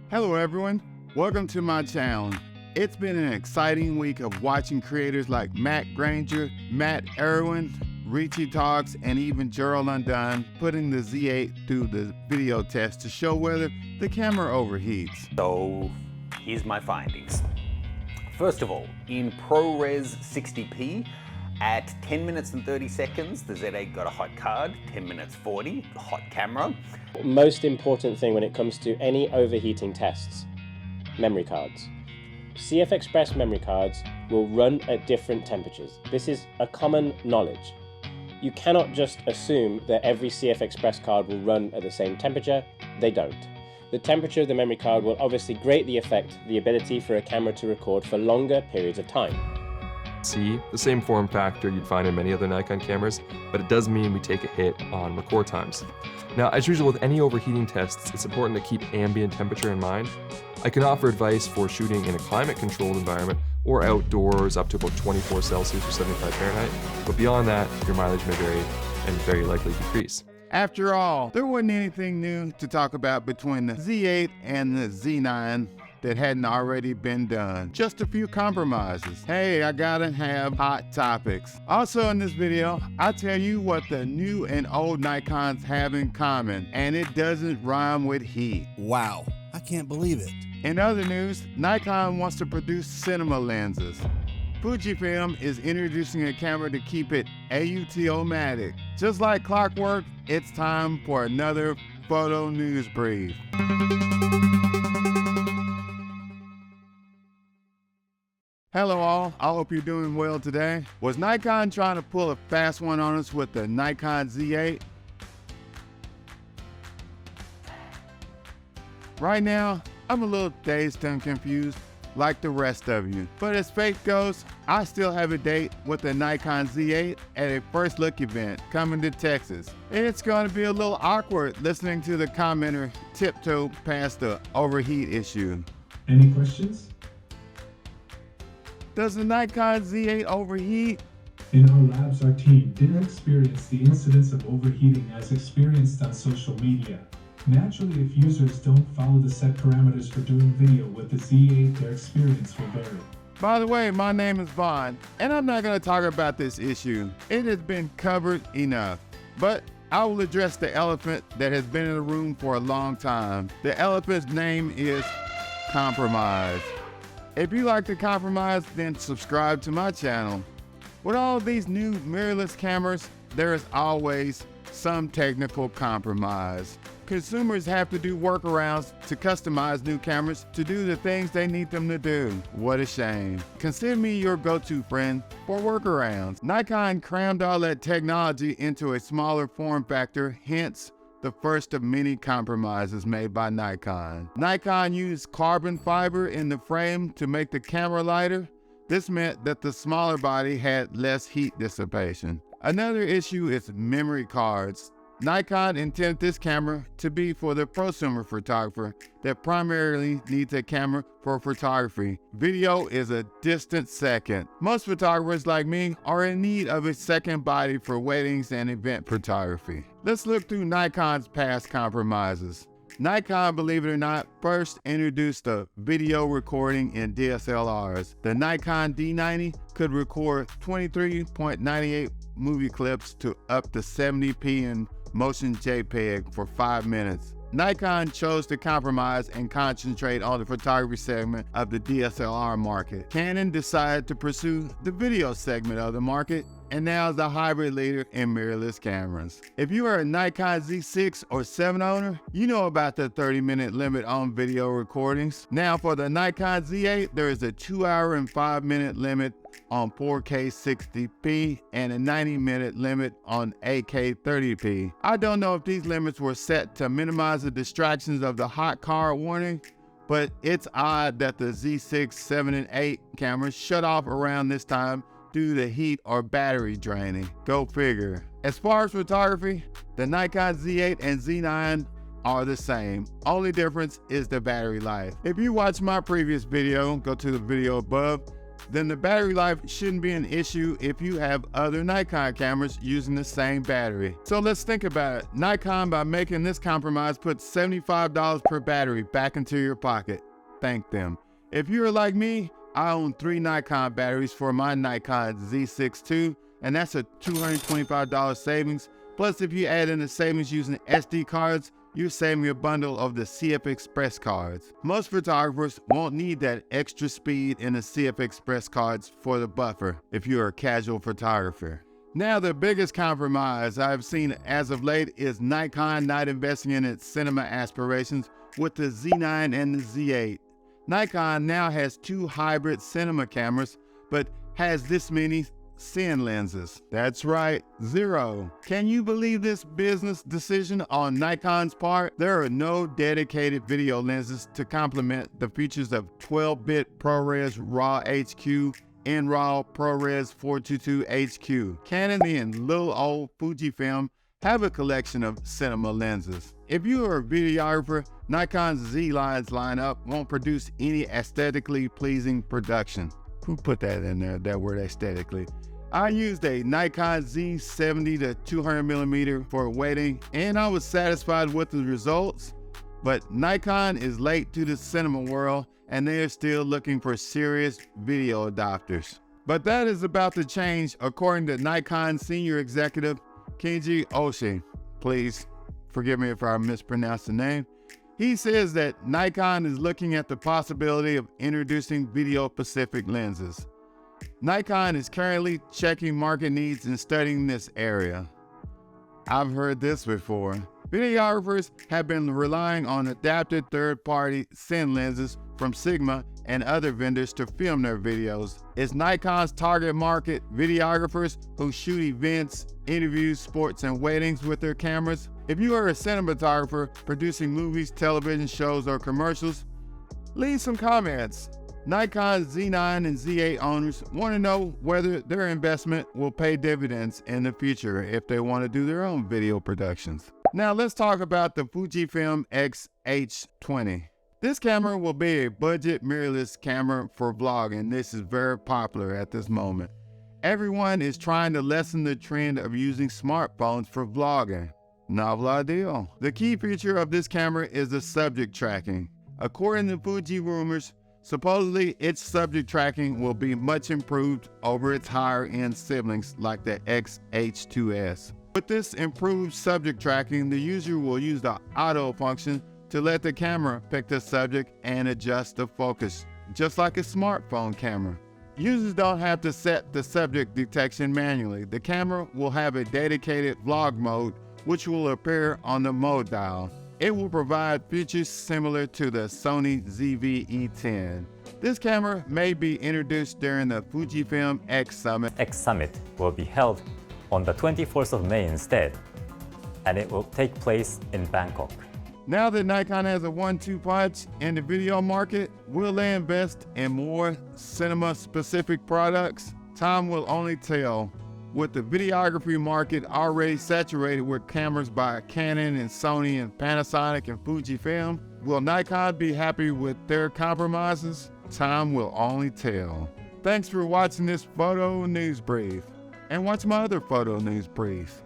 Hello everyone, welcome to my channel. It's been an exciting week of watching creators like Matt Granger, Matt Irwin, Richie Talks, and even Gerald Undone putting the Z8 through the video test to show whether the camera overheats. So here's my findings. First of all, in ProRes 60p, at 10 minutes and 30 seconds, the Z8 got a hot card, 10 minutes 40, hot camera. Most important thing when it comes to any overheating tests, memory cards. CF Express memory cards will run at different temperatures. This is a common knowledge. You cannot just assume that every CF Express card will run at the same temperature. They don't. The temperature of the memory card will obviously greatly affect the ability for a camera to record for longer periods of time. See, the same form factor you'd find in many other Nikon cameras, but it does mean we take a hit on record times. Now, as usual with any overheating tests, it's important to keep ambient temperature in mind. I can offer advice for shooting in a climate-controlled environment or outdoors up to about 24 Celsius or 75 Fahrenheit, but beyond that, your mileage may vary and very likely decrease. After all, there wasn't anything new to talk about between the Z8 and the Z9 that hadn't already been done. Just a few compromises. Hey, I gotta have hot topics. Also in this video, I tell you what the new and old Nikons have in common, and it doesn't rhyme with heat. Wow, I can't believe it. In other news, Nikon wants to produce cinema lenses. FujiFilm is introducing a camera to keep it AUTO-matic. Just like clockwork, it's time for another photo news brief. Hello all, I hope you're doing well today. Was Nikon trying to pull a fast one on us with the Nikon Z8? Right now, I'm a little dazed and confused like the rest of you. But as fate goes, I still have a date with the Nikon Z8 at a first look event coming to Texas. It's going to be a little awkward listening to the commenter tiptoe past the overheat issue. Any questions? Does the Nikon Z8 overheat? In our labs, our team didn't experience the incidence of overheating as experienced on social media. Naturally, if users don't follow the set parameters for doing video with the Z8, their experience will vary. By the way, my name is Vaughn, and I'm not going to talk about this issue. It has been covered enough. But I will address the elephant that has been in the room for a long time. The elephant's name is compromise. If you like to compromise, then subscribe to my channel. With all these new mirrorless cameras, there is always some technical compromise. Consumers have to do workarounds to customize new cameras to do the things they need them to do. What a shame. Consider me your go-to friend for workarounds. Nikon crammed all that technology into a smaller form factor, hence the first of many compromises made by Nikon. Nikon used carbon fiber in the frame to make the camera lighter. This meant that the smaller body had less heat dissipation. Another issue is memory cards. Nikon intended this camera to be for the prosumer photographer that primarily needs a camera for photography. Video is a distant second. Most photographers like me are in need of a second body for weddings and event photography. Let's look through Nikon's past compromises. Nikon, believe it or not, first introduced the video recording in DSLRs. The Nikon D850 could record 23.98 movie clips to up to 70p in motion JPEG for 5 minutes. Nikon chose to compromise and concentrate on the photography segment of the DSLR market. Canon decided to pursue the video segment of the market and now is the hybrid leader in mirrorless cameras. If you are a Nikon Z6 or 7 owner, you know about the 30-minute limit on video recordings. Now for the Nikon Z8, there is a 2-hour and 5-minute limit on 4K 60p and a 90-minute limit on 8K 30p. I don't know if these limits were set to minimize the distractions of the hot car warning, but it's odd that the Z6, 7, and 8 cameras shut off around this time due to heat or battery draining. Go figure. As far as photography, the Nikon Z8 and Z9 are the same. Only difference is the battery life. If you watched my previous video, go to the video above, then the battery life shouldn't be an issue if you have other Nikon cameras using the same battery. So let's think about it. Nikon, by making this compromise, puts $75 per battery back into your pocket. Thank them. If you're like me, I own 3 Nikon batteries for my Nikon Z6 II, and that's a $225 savings. Plus, if you add in the savings using SD cards, you're saving a bundle of the CF Express cards. Most photographers won't need that extra speed in the CF Express cards for the buffer if you're a casual photographer. Now, the biggest compromise I've seen as of late is Nikon not investing in its cinema aspirations with the Z9 and the Z8. Nikon now has 2 hybrid cinema cameras, but has this many Cine lenses. That's right, 0. Can you believe this business decision on Nikon's part? There are no dedicated video lenses to complement the features of 12-bit ProRes RAW HQ and RAW ProRes 422 HQ. Canon and little old Fujifilm have a collection of cinema lenses. If you are a videographer, Nikon's Z lines lineup won't produce any aesthetically pleasing production. Who put that in there, that word aesthetically? I used a Nikon Z 70 to 200mm for wedding, and I was satisfied with the results, but Nikon is late to the cinema world, and they are still looking for serious video adopters. But that is about to change, according to Nikon senior executive Kenji Oshii. Please forgive me if I mispronounced the name. He says that Nikon is looking at the possibility of introducing video-specific lenses. Nikon is currently checking market needs and studying this area. I've heard this before. Videographers have been relying on adapted third-party Cine lenses from Sigma and other vendors to film their videos. Is Nikon's target market videographers who shoot events, interviews, sports, and weddings with their cameras? If you are a cinematographer producing movies, television shows, or commercials, leave some comments. Nikon Z9 and Z8 owners want to know whether their investment will pay dividends in the future if they want to do their own video productions. Now let's talk about the FujiFilm X H2s. This camera will be a budget mirrorless camera for vlogging. This is very popular at this moment. Everyone is trying to lessen the trend of using smartphones for vlogging. Novel idea. The key feature of this camera is the subject tracking. According to Fuji rumors, supposedly its subject tracking will be much improved over its higher-end siblings like the X H2s. With this improved subject tracking, the user will use the auto function to let the camera pick the subject and adjust the focus, just like a smartphone camera. Users don't have to set the subject detection manually. The camera will have a dedicated vlog mode, which will appear on the mode dial. It will provide features similar to the Sony ZV-E10. This camera may be introduced during the FujiFilm X Summit. X Summit will be held on the 24th of May instead, and it will take place in Bangkok. Now that Nikon has a 1-2 punch in the video market, will they invest in more cinema-specific products? Time will only tell. With the videography market already saturated with cameras by Canon and Sony and Panasonic and Fujifilm, will Nikon be happy with their compromises? Time will only tell. Thanks for watching this photo news brief, and watch my other photo news brief.